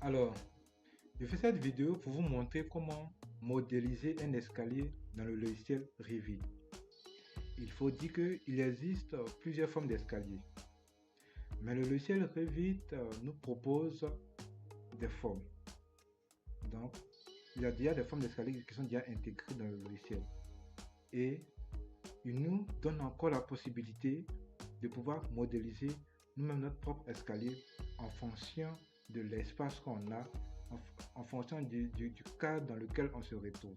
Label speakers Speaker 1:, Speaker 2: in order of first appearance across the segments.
Speaker 1: Alors, je fais cette vidéo pour vous montrer comment modéliser un escalier dans le logiciel Revit. Il faut dire qu'il existe plusieurs formes d'escalier, mais le logiciel Revit nous propose des formes. Donc, il y a déjà des formes d'escalier qui sont déjà intégrées dans le logiciel. Et il nous donne encore la possibilité de pouvoir modéliser nous-mêmes notre propre escalier en fonction de l'espace qu'on a, en fonction du cadre dans lequel on se retrouve.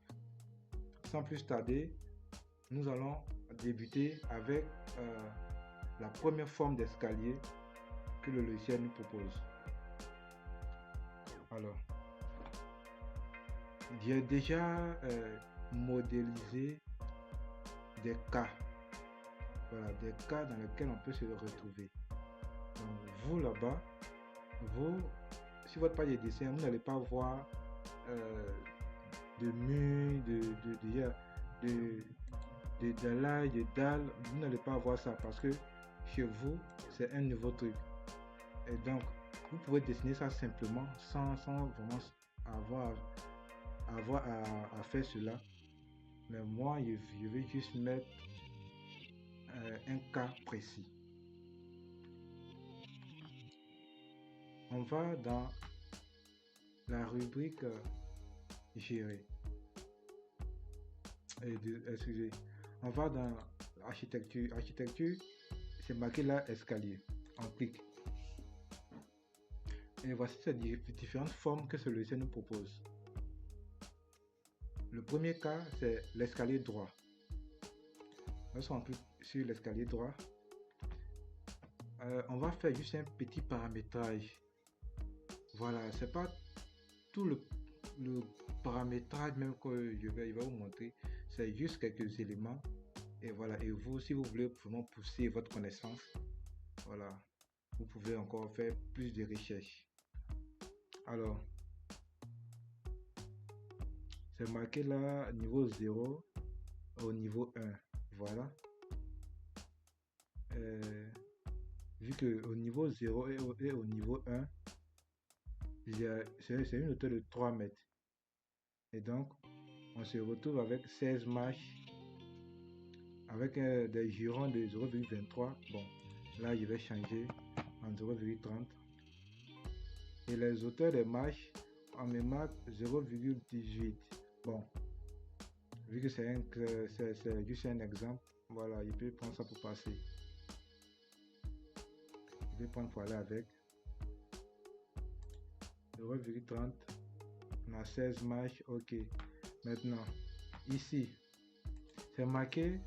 Speaker 1: Sans plus tarder, nous allons débuter avec la première forme d'escalier que le logiciel nous propose. Alors, j'ai déjà modélisé des cas. Voilà, des cas dans lesquels on peut se retrouver. Donc, vous là-bas, si votre page est dessin, vous n'allez pas voir de murs, de dalles, de dalles. Vous n'allez pas voir ça parce que chez vous, c'est un nouveau truc. Et donc, vous pouvez dessiner ça simplement sans vraiment avoir à faire cela. Mais moi, je vais juste mettre un cas précis. On va dans la rubrique gérer. Excusez. On va dans architecture. Architecture, c'est marqué là escalier. On clique. Et voici ces différentes formes que ce logiciel nous propose. Le premier cas, c'est l'escalier droit. Lorsqu'on clique sur l'escalier droit, on va faire juste un petit paramétrage. Voilà, c'est pas tout le paramétrage même que il va vous montrer, c'est juste quelques éléments. Et voilà, et vous, si vous voulez vraiment pousser votre connaissance, voilà, vous pouvez encore faire plus de recherches. Alors, c'est marqué là niveau 0 au niveau 1. Voilà. Vu que au niveau 0 et au niveau 1, c'est une hauteur de 3 mètres. Et donc, on se retrouve avec 16 marches, avec des girons de 0,23. Bon, là, je vais changer en 0,30. Et les hauteurs des marches, on me marque 0,18. Bon, vu que c'est juste un exemple, voilà, je peux prendre ça pour passer. Je vais prendre pour aller avec 0,30. On a 16 marches, ok. Maintenant, ici, c'est marqué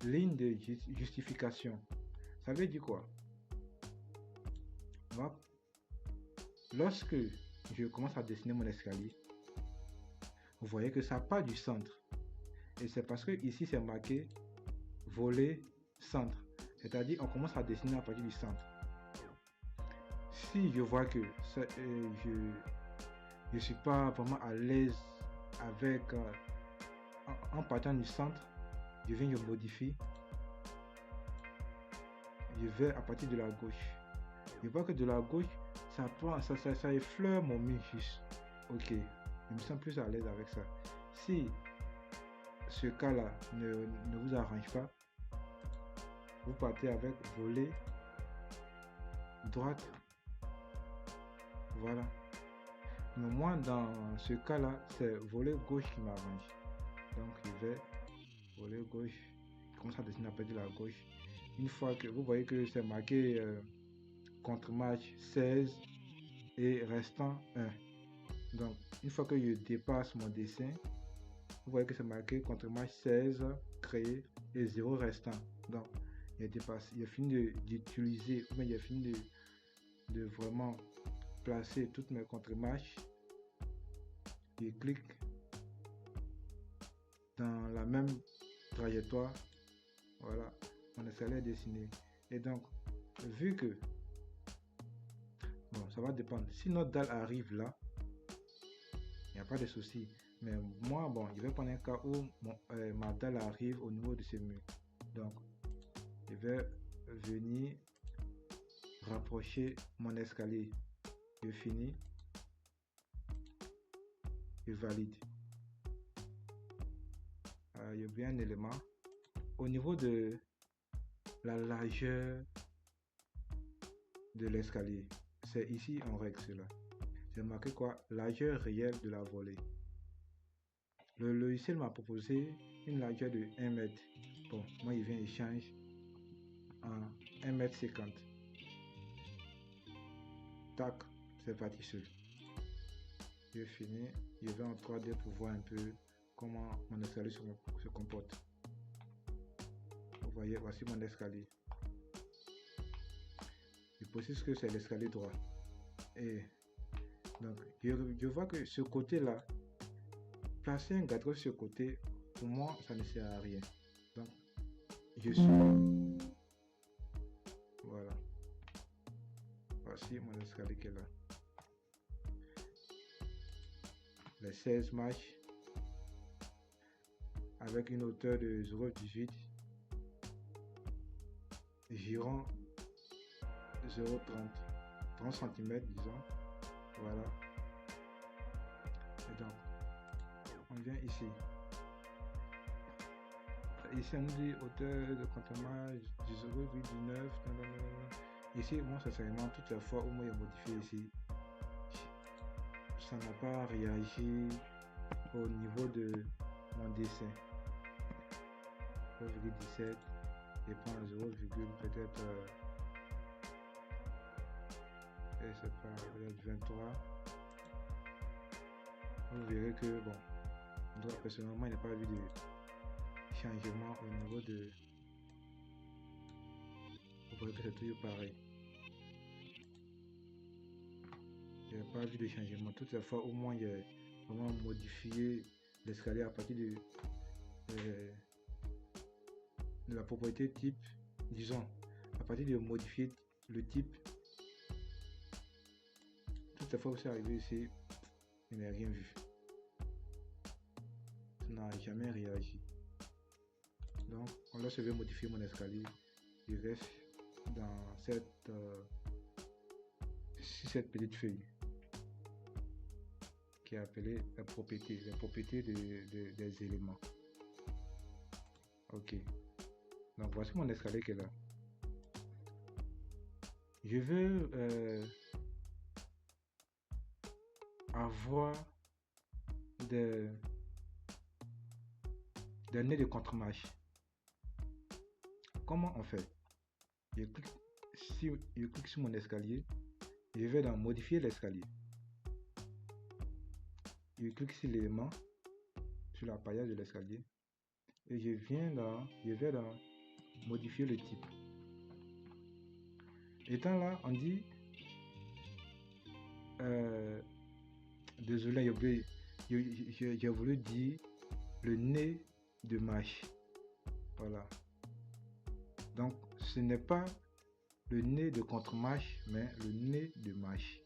Speaker 1: ligne de justification. Ça veut dire quoi? Moi, lorsque je commence à dessiner mon escalier, vous voyez que ça part du centre. Et c'est parce que ici, c'est marqué volet centre. C'est-à-dire, on commence à dessiner à partir du centre. Si je vois que je suis pas vraiment à l'aise avec en partant du centre, je modifie. Je vais à partir de la gauche. Je vois que de la gauche, ça effleure mon mur juste. Ok, je me sens plus à l'aise avec ça. Si ce cas-là ne vous arrange pas, vous partez avec volet droite. Voilà. Mais moi, dans ce cas-là, c'est volet gauche qui m'arrange. Donc, je vais volet gauche. Je commence à dessiner à partir de la gauche. Une fois que vous voyez que c'est marqué contre-marche 16 et restant 1. Donc, une fois que je dépasse mon dessin, vous voyez que c'est marqué contre-marche 16 créé et 0 restant. Donc, il a fini d'utiliser, ou bien il a fini de vraiment placer toutes mes contre-marches. Je clique dans la même trajectoire. Voilà, mon escalier est dessiné. Et donc, vu que, bon, ça va dépendre. Si notre dalle arrive là, il n'y a pas de souci. Mais moi, bon, je vais prendre un cas où ma dalle arrive au niveau de ce mur. Donc, je vais venir rapprocher mon escalier. Je finis. je valide. Il y a bien un élément. Au niveau de la largeur de l'escalier, c'est ici on règle cela. J'ai marqué quoi? Largeur réelle de la volée. Le logiciel m'a proposé une largeur de 1 mètre. Bon, moi il vient et change en 1,50 m. Tac, c'est parti seul. J'ai fini. Je vais en 3D pour voir un peu comment mon escalier se comporte. Vous voyez, voici mon escalier. Je précise que c'est l'escalier droit. Et donc, je vois que ce côté-là, placer un guardrail sur ce côté, pour moi, ça ne sert à rien. Donc, je suis... Voilà. Voici mon escalier qui est là. Les 16 marches avec une hauteur de 0,18, girant 0,30, 30 cm disons. Voilà. Et donc, on vient ici. Ici, on nous dit hauteur de contournement du 0,19. Ici, moi, sincèrement, toutes les fois où moi j'ai modifié ici, ça n'a pas réagi au niveau de mon dessin. 0,17 et prends 0, peut-être et c'est pas peut-être 23. Vous verrez que bon, moi personnellement il n'y a pas vu de changement au niveau de. Vous voyez que c'est toujours pareil. Il n'y a pas vu de changement. Toutes les fois au moins il y a vraiment modifié l'escalier à partir de la propriété type, disons, à partir de modifier le type. Toutes les fois où c'est arrivé ici, il n'a rien vu. Ça n'a jamais réagi. Donc, on je vais modifier mon escalier. Je reste dans cette petite feuille qui est appelée la propriété, les propriétés des éléments. Ok. Donc, voici mon escalier qui est là. Je veux avoir des nez de contre-marche. Comment on fait? Je clique sur mon escalier. Je vais dans modifier l'escalier. Je clique sur l'élément, sur l'appareillage de l'escalier. Et je vais dans modifier le type. Étant là, on dit désolé, j'ai voulu dire le nez de marche. Voilà. Donc, ce n'est pas le nez de contre-marche, mais le nez de marche.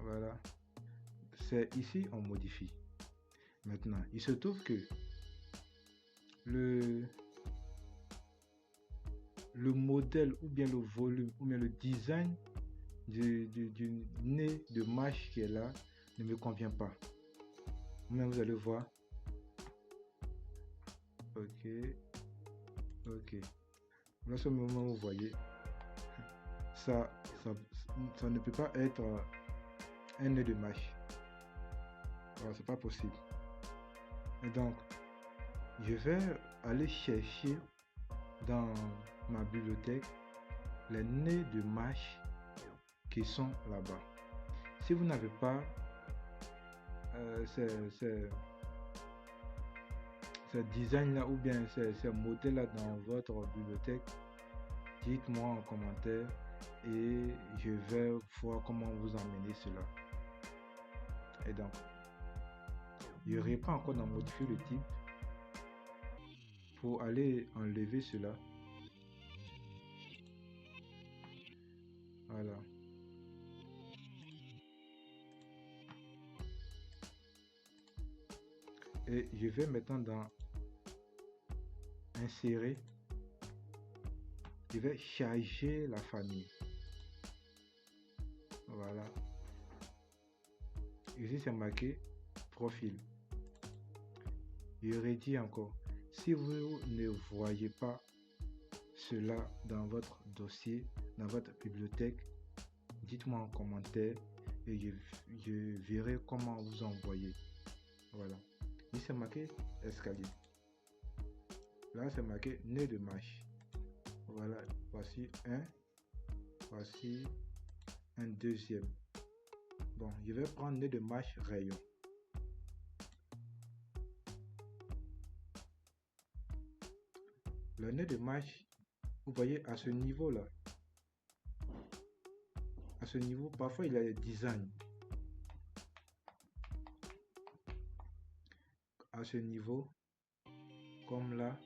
Speaker 1: Voilà. C'est ici, on modifie. Maintenant, il se trouve que le modèle ou bien le volume ou bien le design du nez de marche qui est là ne me convient pas. Mais vous allez voir. Ok. Là, ce moment, vous voyez, ça ne peut pas être un nez de marche. Voilà, c'est pas possible. Et donc, je vais aller chercher dans ma bibliothèque les nez de marche qui sont là-bas. Si vous n'avez pas ces designs là ou bien ces modèles là dans votre bibliothèque, dites-moi en commentaire et je vais voir comment vous emmener cela. Et donc, je reprends encore dans modifier le type pour aller enlever cela. Voilà. Et je vais maintenant dans insérer. Je vais charger la famille. Voilà. Ici, c'est marqué profil. Je redis encore, si vous ne voyez pas cela dans votre dossier, dans votre bibliothèque, dites-moi en commentaire et je verrai comment vous envoyer. Voilà. Ici, c'est marqué escalier. Là, c'est marqué nez de marche. Voilà. Voici un. Voici un deuxième. Bon, je vais prendre nez de marche rayon. Le nez de marche, vous voyez à ce niveau-là. À ce niveau, parfois il y a des designs. À ce niveau, comme là,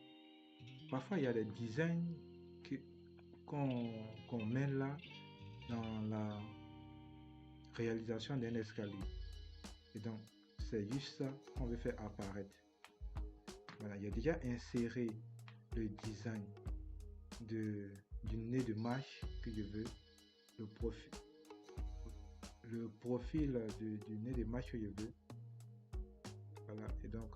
Speaker 1: parfois il y a des designs qu'on met là dans la réalisation d'un escalier. Et donc, c'est juste ça qu'on veut faire apparaître. Voilà, il y a déjà inséré le design du nez de marche que je veux, le profil du nez de marche que je veux. Voilà, et donc,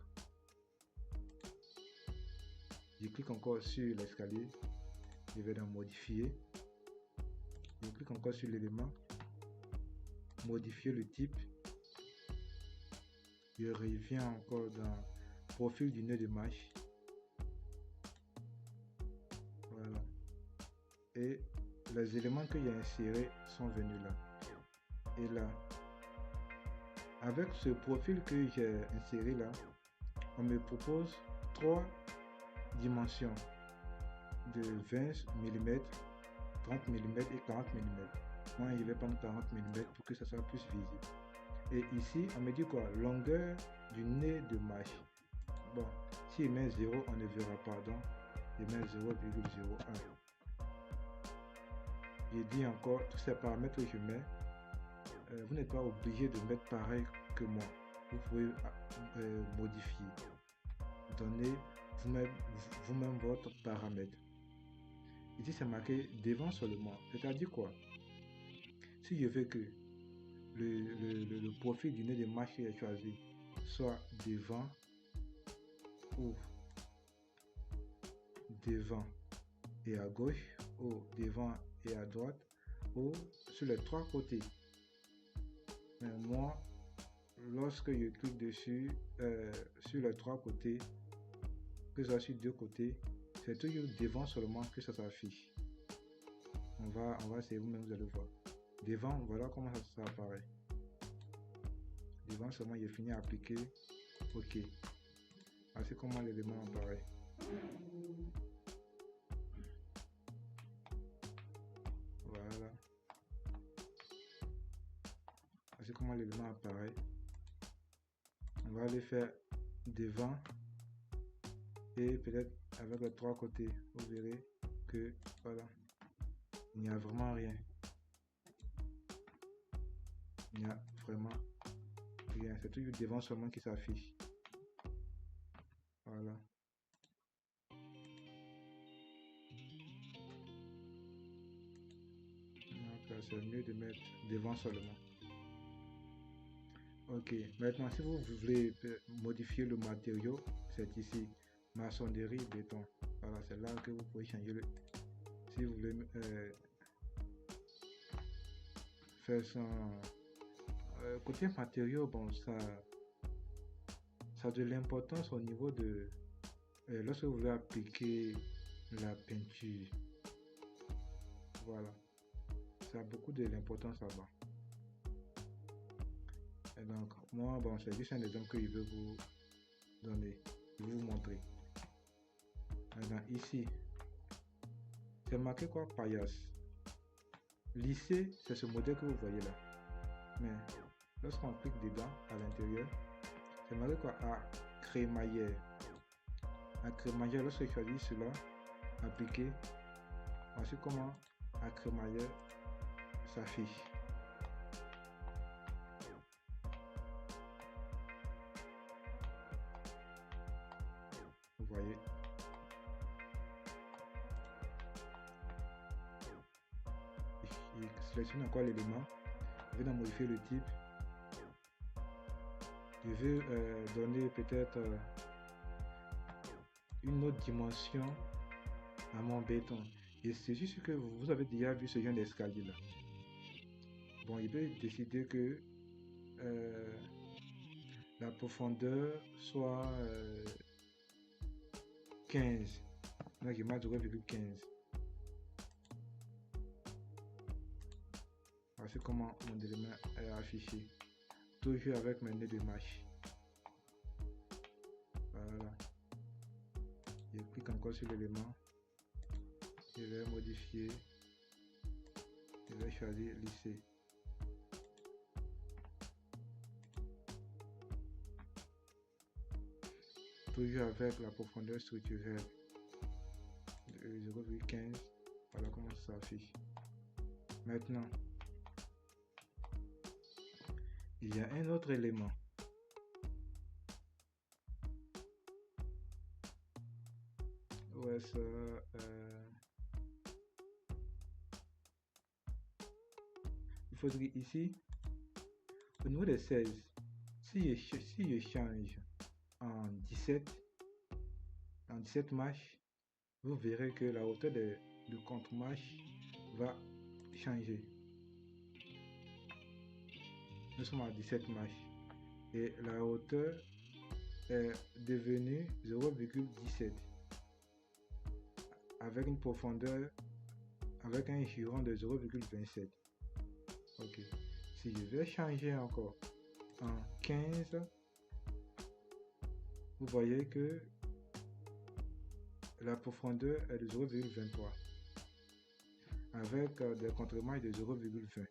Speaker 1: je clique encore sur l'escalier, je vais dans modifier, je clique encore sur l'élément, modifier le type, je reviens encore dans profil du nez de marche. Voilà, et les éléments que j'ai insérés sont venus là. Et là, avec ce profil que j'ai inséré là, on me propose 3 dimensions de 20 mm, 30 mm et 40 mm. Moi, je vais prendre 40 mm pour que ça soit plus visible. Et ici, on me dit quoi? Longueur du nez de marche. Bon, si je mets 0, on ne verra pas. Donc, je mets 0,01. Je dis encore tous ces paramètres que je mets. Vous n'êtes pas obligé de mettre pareil que moi. Vous pouvez modifier. Donnez vous-même votre paramètre. Ici, c'est marqué devant seulement. C'est-à-dire quoi? Si je veux que le profil du nez de marche que j'ai choisi soit devant ou devant et à gauche ou devant et à droite ou sur les 3 côtés. Mais moi, lorsque je clique dessus sur les 3 côtés, que ça sur 2 côtés, c'est toujours devant seulement que ça s'affiche. On va essayer, vous-même vous allez voir. Devant, voilà comment ça apparaît. Devant seulement, j'ai fini à appliquer. OK. Voici comment l'élément apparaît. Voilà. Voici comment l'élément apparaît. On va aller faire devant et peut-être avec les 3 côtés. Vous verrez que voilà, il n'y a vraiment rien. Il n'y a vraiment rien. C'est toujours devant seulement qui s'affiche. Voilà. Donc c'est mieux de mettre devant seulement. Ok, maintenant si vous voulez modifier le matériau, c'est ici, maçonnerie, béton. Voilà, c'est là que vous pouvez changer le... Si vous voulez faire son... côté matériau, bon, ça a de l'importance au niveau de... lorsque vous voulez appliquer la peinture. Voilà, ça a beaucoup de l'importance là-bas. Et donc, moi, bon, c'est juste un exemple que je veux vous donner, vous montrer. Maintenant, ici, c'est marqué quoi? Paillasse. Lissé, c'est ce modèle que vous voyez là. Mais lorsqu'on clique dedans, à l'intérieur, c'est marqué quoi? À crémaillère. À crémaillère, lorsque je choisis cela, appliquer, voici comment à crémaillère s'affiche. Vous voyez. Je sélectionne encore l'élément. Je vais modifier le type. Je veux donner peut-être une autre dimension à mon béton. Et c'est juste que vous avez déjà vu ce genre d'escalier là. Bon, il peut décider que la profondeur soit 15. Donc, il m'a 0,15. Voici comment mon élément est affiché. Toujours avec mes nœuds de mâche. Voilà. Je clique encore sur l'élément. Je vais modifier. Je vais choisir lisser. Toujours avec la profondeur structurelle de 0,15. Voilà comment ça s'affiche. Maintenant, il y a un autre élément. Ouais, ça. Il faudrait ici, au niveau des 16, si je change en 17 mâches, vous verrez que la hauteur de contre-mâche va changer. Nous sommes à 17 mâches et la hauteur est devenue 0,17 avec une profondeur, avec un giron de 0,27. Ok, si je vais changer encore en 15, vous voyez que la profondeur est de 0,23 avec des contre-mâches de 0,20.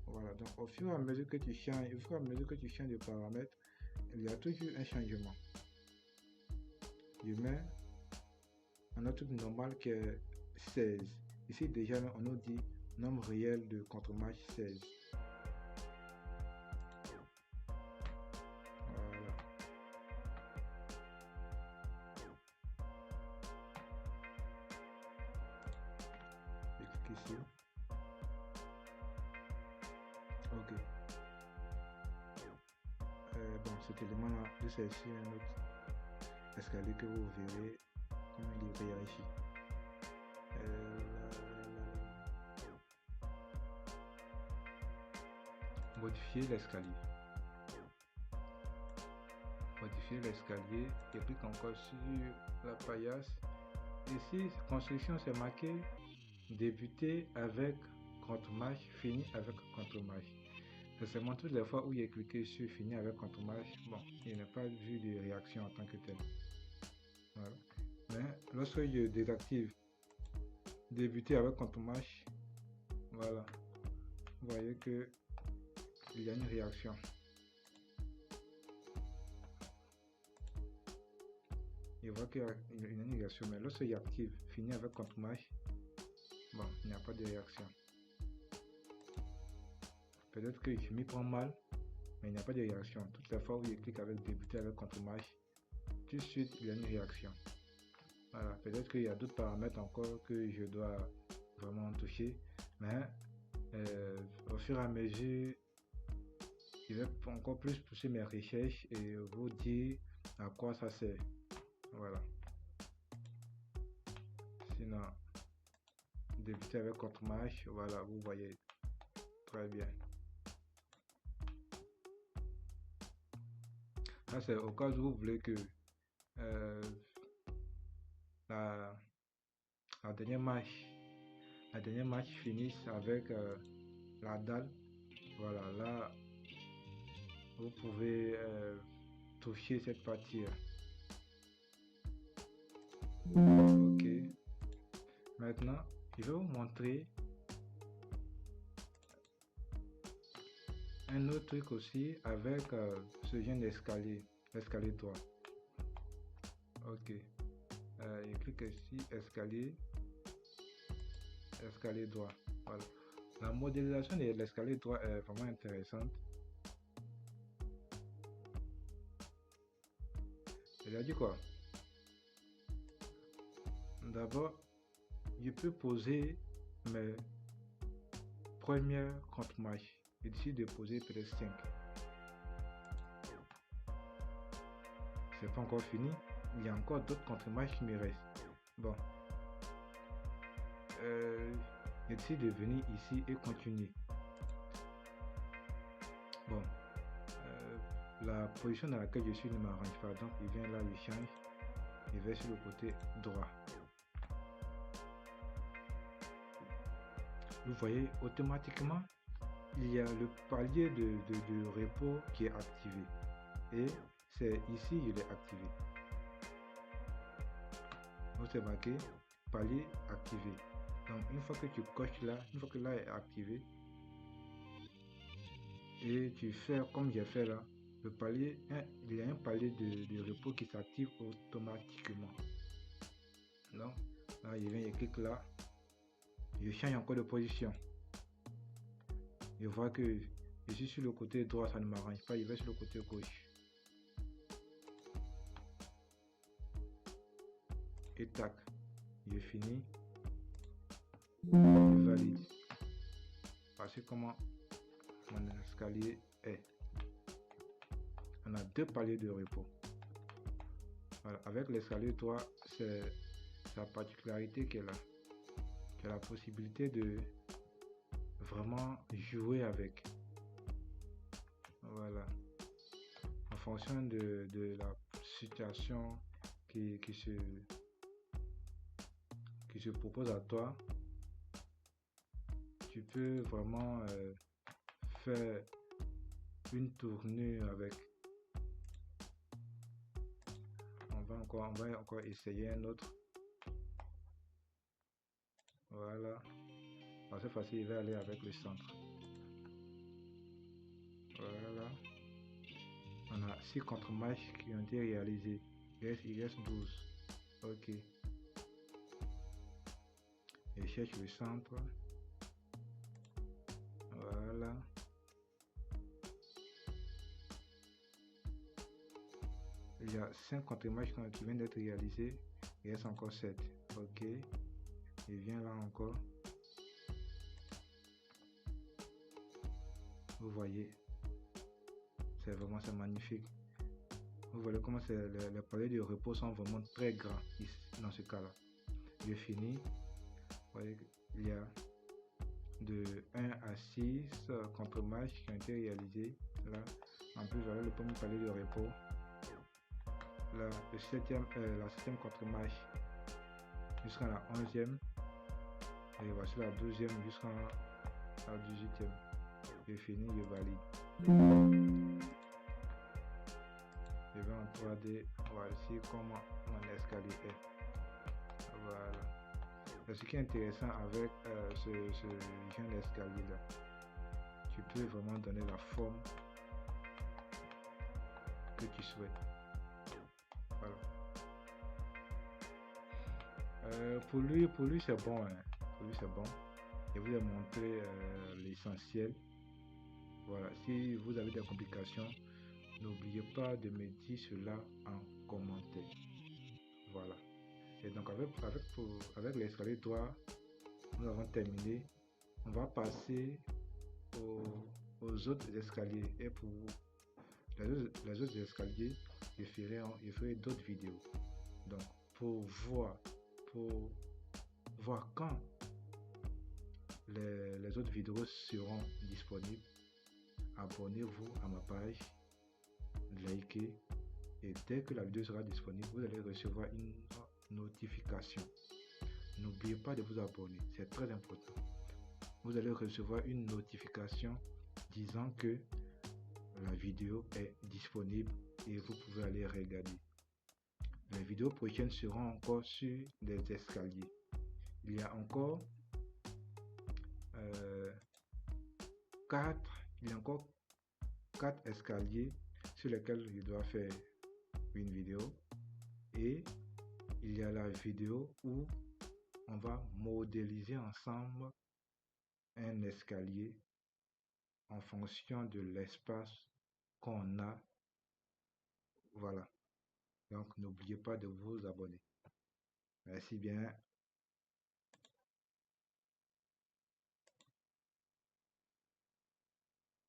Speaker 1: Voilà, donc au fur et à mesure que tu changes, de paramètres, il y a toujours un changement. Je mets un autre truc normal qui est 16. Ici déjà on nous dit nombre réel de contre-mâches 16. Voilà. Je clique ici. Ok. Bon, cet élément-là, je sais ici un autre escalier que vous verrez comment il réagit. Modifier l'escalier. Modifier l'escalier. Je clique encore sur la paillasse. Ici, construction, c'est marqué débuter avec contre-mâche, finir avec contre-mâche. C'est seulement toutes les fois où j'ai cliqué sur finir avec contre-mâche, bon, il n'a pas vu de réaction en tant que tel. Voilà. Mais lorsque je désactive débuter avec contre-mâche, voilà, vous voyez que il y a une réaction. Je vois qu'il y a une réaction, mais lorsque j'active finir avec contre-mâche, bon, il n'y a pas de réaction. Peut-être que je m'y prends mal, mais il n'y a pas de réaction. Toutes les fois où je clique avec débuter avec contre-mâche, tout de suite il y a une réaction. Voilà, peut-être qu'il y a d'autres paramètres encore que je dois vraiment toucher, mais au fur et à mesure, je vais encore plus pousser mes recherches et vous dire à quoi ça sert. Voilà. Sinon, débuter avec contre-mâche, voilà, vous voyez très bien. Là, c'est au cas où vous voulez que la dernière marche finisse avec la dalle. Voilà, là vous pouvez toucher cette partie. Ok, maintenant je vais vous montrer un autre truc aussi avec ce genre d'escalier, l'escalier droit. Ok, je clique ici, escalier droit. Voilà, la modélisation de l'escalier droit est vraiment intéressante. Il a dit quoi? D'abord, je peux poser mes premières contre-mâches. Je décide de poser peut-être 5. c'est pas encore fini. Il y a encore d'autres contre-images qui me restent. Bon. Je décide de venir ici et continuer. Bon. La position dans laquelle je suis ne m'arrange pas. Donc, il vient là, il change. Il va sur le côté droit. Vous voyez, automatiquement, il y a le palier de repos qui est activé. Et c'est ici, il est activé. Donc, c'est marqué palier activé. Donc, une fois que tu coches là, une fois que là est activé, et tu fais comme j'ai fait là, le palier, il y a un palier de repos qui s'active automatiquement. Donc, là, il vient, il clique là. Je change encore de position. Je vois que je suis sur le côté droit, ça ne m'arrange pas, il va sur le côté gauche. Et tac, je finis. Je valide. Voici comment mon escalier est. On a deux paliers de repos. Voilà. Avec l'escalier 3, c'est sa particularité qu'elle a. Tu as la possibilité de vraiment jouer avec. Voilà. En fonction de la situation qui se propose à toi, tu peux vraiment faire une tournée avec. On va encore essayer un autre. Voilà. Cette fois-ci, il va aller avec le centre. Voilà. On a 6 contre-matchs qui ont été réalisés. Il reste 12. Ok. Je cherche le centre. Voilà. Il y a 5 contre-matchs qui viennent d'être réalisés. Il reste encore 7. Ok. Il vient là encore. Vous voyez. C'est vraiment magnifique. Vous voyez comment les paliers de repos sont vraiment très grands ici, dans ce cas-là. J'ai fini. Vous voyez qu'il y a de 1 à 6 contre-matchs qui ont été réalisés. Là, en plus, voilà le premier palier de repos. Là, la 7e contre-match jusqu'à la 11e. Et voici la 12e jusqu'à la 18e. J'ai fini, je valide. Je vais en 3D. Voici comment mon escalier est. Voilà. Et ce qui est intéressant avec ce genre d'escalier là, tu peux vraiment donner la forme que tu souhaites. Voilà. Pour lui c'est bon. Hein. Pour lui c'est bon. Je vous ai montré l'essentiel. Voilà. Si vous avez des complications, n'oubliez pas de me dire cela en commentaire. Voilà. Et donc avec l'escalier droit, nous avons terminé. On va passer aux autres escaliers. Et pour les autres escaliers, je ferai d'autres vidéos. Donc pour voir quand les autres vidéos seront disponibles, abonnez-vous à ma page, likez, et dès que la vidéo sera disponible, vous allez recevoir une notification. N'oubliez pas de vous abonner, c'est très important. Vous allez recevoir une notification disant que la vidéo est disponible et vous pouvez aller regarder. Les vidéos prochaines seront encore sur des escaliers. Il y a encore 4 escaliers sur lesquels je dois faire une vidéo, et il y a la vidéo où on va modéliser ensemble un escalier en fonction de l'espace qu'on a. Voilà. Donc n'oubliez pas de vous abonner. Merci bien.